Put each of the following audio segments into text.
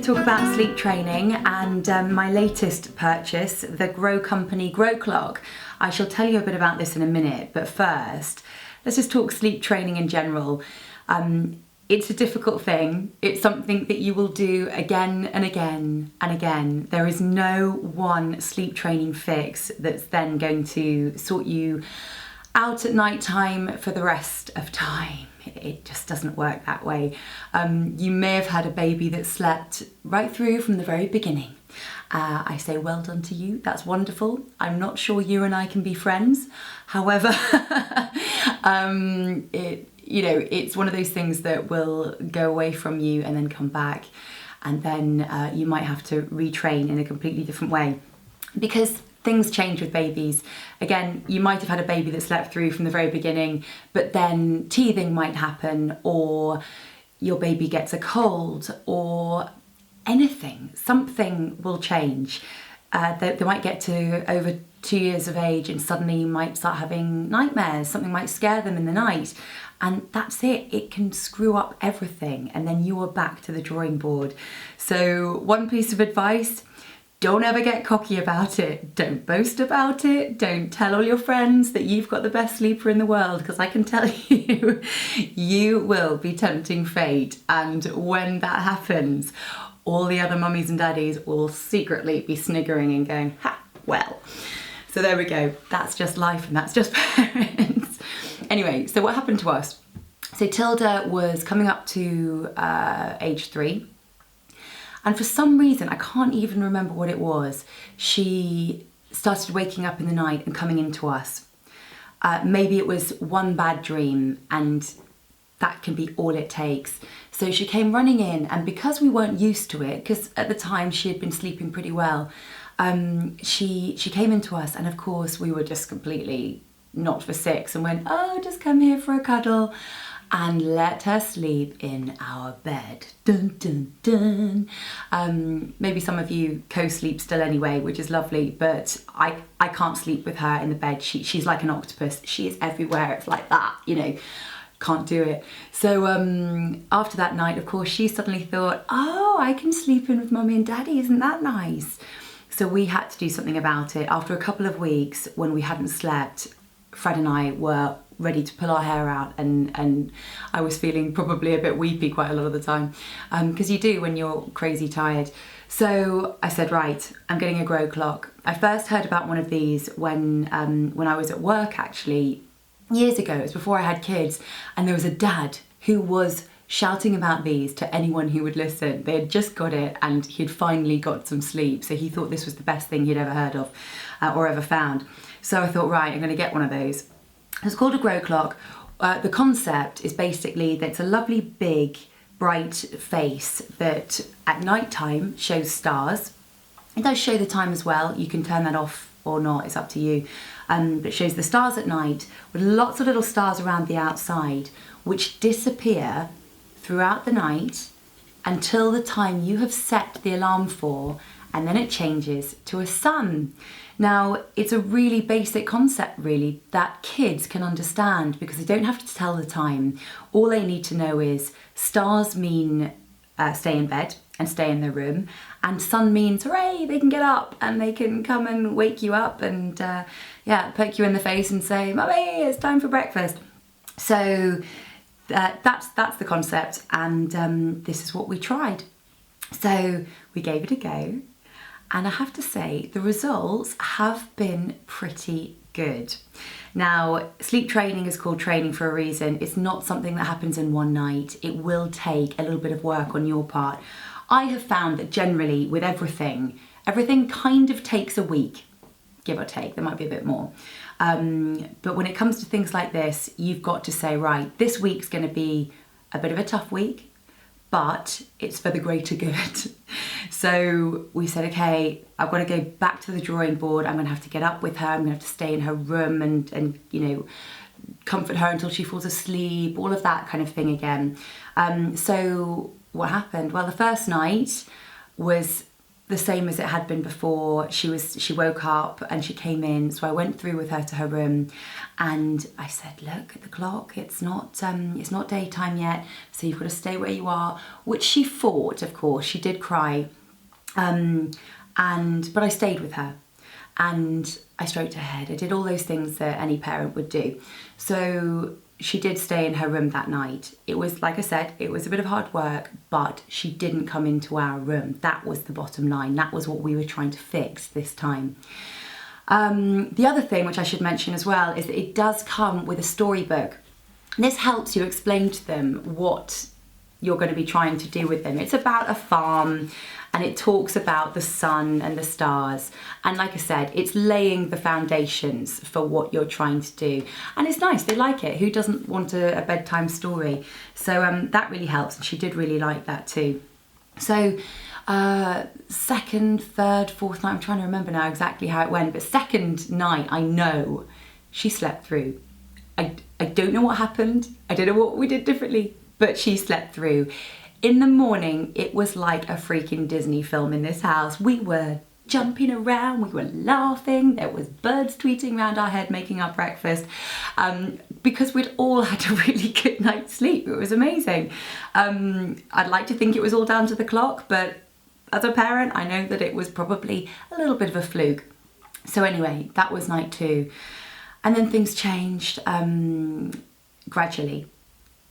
talk about sleep training and my latest purchase, the Gro Company Gro Clock. I shall tell you a bit about this in a minute, but first, let's just talk sleep training in general. It's a difficult thing. It's something that you will do again and again and again. There is no one sleep training fix that's then going to sort you out at night time for the rest of time. It just doesn't work that way. You may have had a baby that slept right through from the very beginning. I say well done to you, that's wonderful. I'm not sure you and I can be friends. However, it's one of those things that will go away from you and then come back, and then you might have to retrain in a completely different way because things change with babies. Again, you might have had a baby that slept through from the very beginning, but then teething might happen, or your baby gets a cold, or anything. Something will change. They might get to over 2 years of age and suddenly you might start having nightmares. Something might scare them in the night, and that's it. It can screw up everything, and then you are back to the drawing board. So one piece of advice: don't ever get cocky about it. Don't boast about it. Don't tell all your friends that you've got the best sleeper in the world, because I can tell you, you will be tempting fate. And when that happens, all the other mummies and daddies will secretly be sniggering and going, ha, well. So there we go. That's just life and that's just parents. Anyway, so what happened to us? So Tilda was coming up to age 3. And for some reason, I can't even remember what it was, she started waking up in the night and coming into us. Maybe it was one bad dream, and that can be all it takes. So she came running in, and because we weren't used to it, because at the time she had been sleeping pretty well, she came into us, and of course we were just completely not for six and went, oh, just come here for a cuddle. And let her sleep in our bed. Dun, dun, dun. Maybe some of you co-sleep still anyway, which is lovely, but I can't sleep with her in the bed. She's like an octopus. She is everywhere. It's like that, can't do it. So after that night, of course, she suddenly thought, oh, I can sleep in with mummy and daddy. Isn't that nice? So we had to do something about it. After a couple of weeks when we hadn't slept, Fred and I were ready to pull our hair out, and I was feeling probably a bit weepy quite a lot of the time, because you do when you're crazy tired. So I said, right, I'm getting a Gro Clock. I first heard about one of these when I was at work, actually, years ago. It was before I had kids, and there was a dad who was shouting about these to anyone who would listen. They had just got it, and he'd finally got some sleep, so he thought this was the best thing he'd ever heard of or ever found. So I thought, right, I'm going to get one of those. It's called a Gro Clock. The concept is basically that it's a lovely big bright face that at night time shows stars. It does show the time as well. You can turn that off or not, it's up to you. But it shows the stars at night with lots of little stars around the outside, which disappear throughout the night until the time you have set the alarm for, and then it changes to a sun. Now, it's a really basic concept, really, that kids can understand, because they don't have to tell the time. All they need to know is stars mean stay in bed and stay in their room, and sun means, hooray, they can get up and they can come and wake you up and poke you in the face and say, mummy, it's time for breakfast. So that's the concept, and this is what we tried. So we gave it a go. And I have to say, the results have been pretty good. Now, sleep training is called training for a reason. It's not something that happens in one night. It will take a little bit of work on your part. I have found that generally with everything kind of takes a week, give or take. There might be a bit more. But when it comes to things like this, you've got to say, right, this week's going to be a bit of a tough week, but it's for the greater good. So we said, okay, I've got to go back to the drawing board. I'm going to have to get up with her. I'm going to have to stay in her room and comfort her until she falls asleep, all of that kind of thing again. So what happened? Well, the first night was the same as it had been before. She woke up and she came in, so I went through with her to her room, and I said, look at the clock, it's not daytime yet, so you've got to stay where you are, which she fought, of course. She did cry, but I stayed with her and I stroked her head. I did all those things that any parent would do. So she did stay in her room that night. It was, like I said, it was a bit of hard work, but she didn't come into our room. That was the bottom line. That was what we were trying to fix this time. The other thing, which I should mention as well, is that it does come with a storybook. And this helps you explain to them what you're going to be trying to do with them. It's about a farm, and it talks about the sun and the stars. And like I said, it's laying the foundations for what you're trying to do. And it's nice, they like it. Who doesn't want a bedtime story? So that really helps, and she did really like that too. So second, third, fourth night, I'm trying to remember now exactly how it went, but second night, I know she slept through. I don't know what happened. I don't know what we did differently, but she slept through. In the morning, it was like a freaking Disney film in this house. We were jumping around, we were laughing, there was birds tweeting around our head making our breakfast, because we'd all had a really good night's sleep. It was amazing. I'd like to think it was all down to the clock, but as a parent, I know that it was probably a little bit of a fluke. So anyway, that was night 2. And then things changed gradually.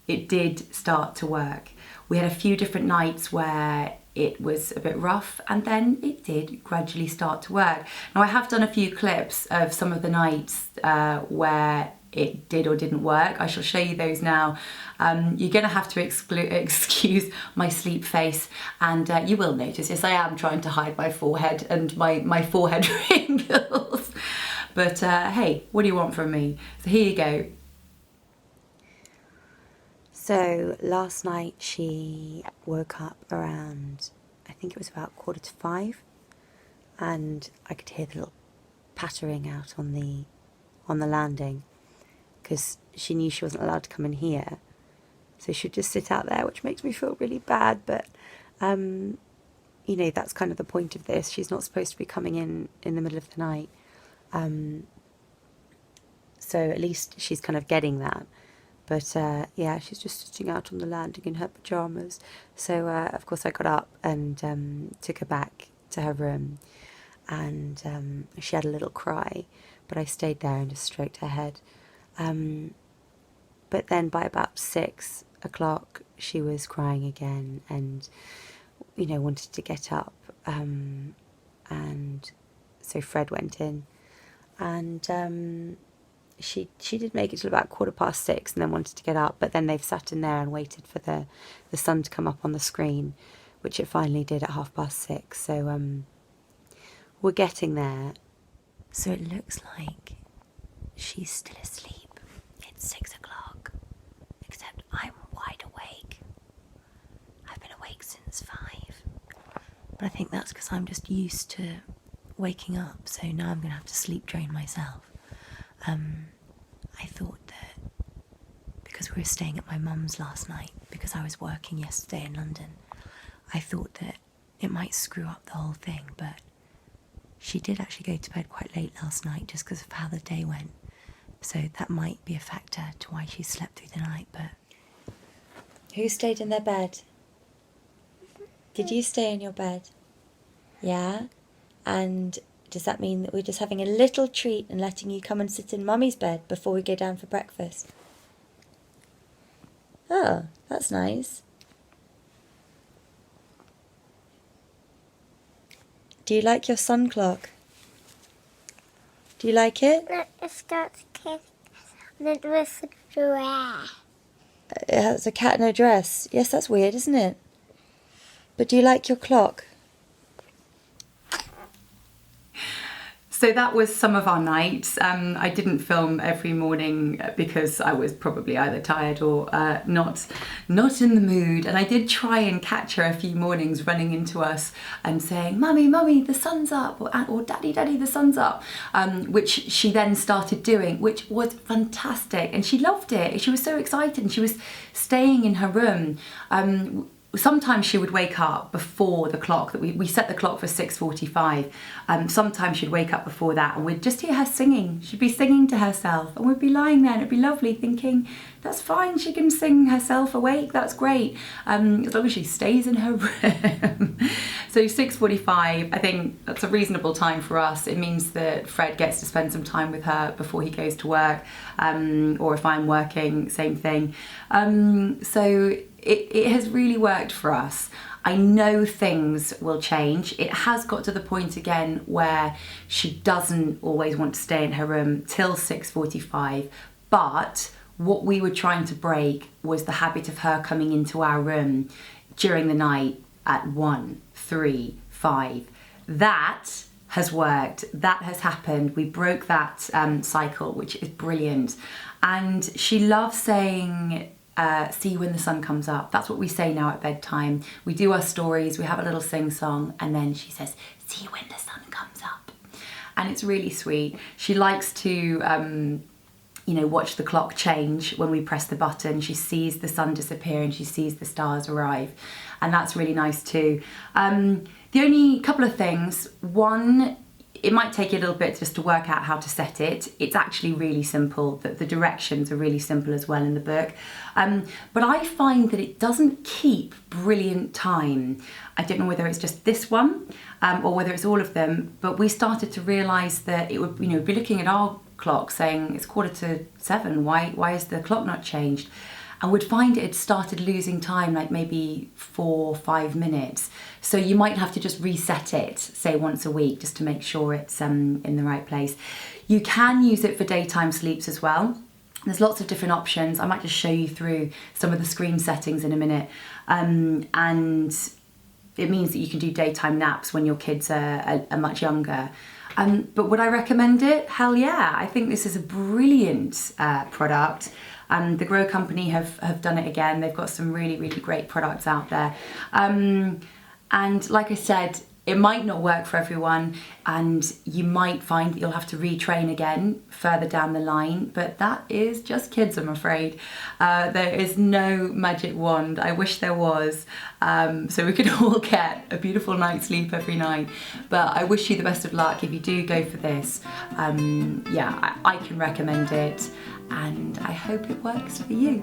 It did start to work. We had a few different nights where it was a bit rough, and then it did gradually start to work. Now, I have done a few clips of some of the nights where it did or didn't work. I shall show you those now. You're gonna have to excuse my sleep face, and you will notice, yes, I am trying to hide my forehead and my forehead wrinkles. But hey, what do you want from me? So here you go. So last night she woke up around, I think it was about 4:45, and I could hear the little pattering out on the landing, because she knew she wasn't allowed to come in here, so she'd just sit out there, which makes me feel really bad, but you know, that's kind of the point of this. She's not supposed to be coming in the middle of the night, so at least she's kind of getting that. But yeah, she's just sitting out on the landing in her pyjamas. So of course I got up and took her back to her room, and she had a little cry, but I stayed there and just stroked her head. But then by about 6 o'clock she was crying again, and you know, wanted to get up, and so Fred went in, and she did make it till about 6:15 and then wanted to get up, but then they've sat in there and waited for the sun to come up on the screen, which it finally did at 6:30. So we're getting there. So it looks like she's still asleep. It's 6 o'clock, except I'm wide awake. I've been awake since 5, but I think that's because I'm just used to waking up, so now I'm going to have to sleep drain myself. I thought that because we were staying at my mum's last night, because I was working yesterday in London, I thought that it might screw up the whole thing, but she did actually go to bed quite late last night just because of how the day went. So that might be a factor to why she slept through the night, but... Who stayed in their bed? Did you stay in your bed? Yeah? And... does that mean that we're just having a little treat and letting you come and sit in Mummy's bed before we go down for breakfast? Oh, that's nice. Do you like your sun clock? Do you like it? It starts kissing and it was a dress. It has a cat in a dress. Yes, that's weird, isn't it? But do you like your clock? So that was some of our nights. I didn't film every morning because I was probably either tired or not in the mood. And I did try and catch her a few mornings running into us and saying, "Mummy, Mummy, the sun's up," or "Daddy, Daddy, the sun's up," which she then started doing, which was fantastic. And she loved it. She was so excited, and she was staying in her room. sometimes she would wake up before the clock that we set the clock for 6:45. Sometimes she'd wake up before that and we'd just hear her singing. She'd be singing to herself and we'd be lying there and it'd be lovely thinking, that's fine, she can sing herself awake, that's great, as long as she stays in her room. So 6:45, I think that's a reasonable time for us. It means that Fred gets to spend some time with her before he goes to work, or if I'm working, same thing. So it has really worked for us. I know things will change. It has got to the point again where she doesn't always want to stay in her room till 6:45, but what we were trying to break was the habit of her coming into our room during the night at 1, 3, 5. That has worked. That has happened. We broke that cycle, which is brilliant. And she loves saying, see you when the sun comes up. That's what we say now at bedtime. We do our stories, we have a little sing-song, and then she says, see you when the sun comes up. And it's really sweet. She likes to watch the clock change when we press the button. She sees the sun disappear and she sees the stars arrive. And that's really nice too. The only couple of things, one, it might take you a little bit just to work out how to set it. It's actually really simple. The directions are really simple as well in the book. But I find that it doesn't keep brilliant time. I don't know whether it's just this one or whether it's all of them, but we started to realise that it would, be looking at our clock saying it's 7:15, why is the clock not changed? And would find it had started losing time, like maybe 4 or 5 minutes. So you might have to just reset it, say once a week, just to make sure it's in the right place. You can use it for daytime sleeps as well. There's lots of different options. I might just show you through some of the screen settings in a minute. And it means that you can do daytime naps when your kids are much younger. But would I recommend it? Hell yeah. I think this is a brilliant product. The Gro Company have done it again. They've got some really, really great products out there. And like I said, it might not work for everyone and you might find that you'll have to retrain again further down the line, but that is just kids, I'm afraid. There is no magic wand. I wish there was, so we could all get a beautiful night's sleep every night. But I wish you the best of luck if you do go for this. I can recommend it and I hope it works for you.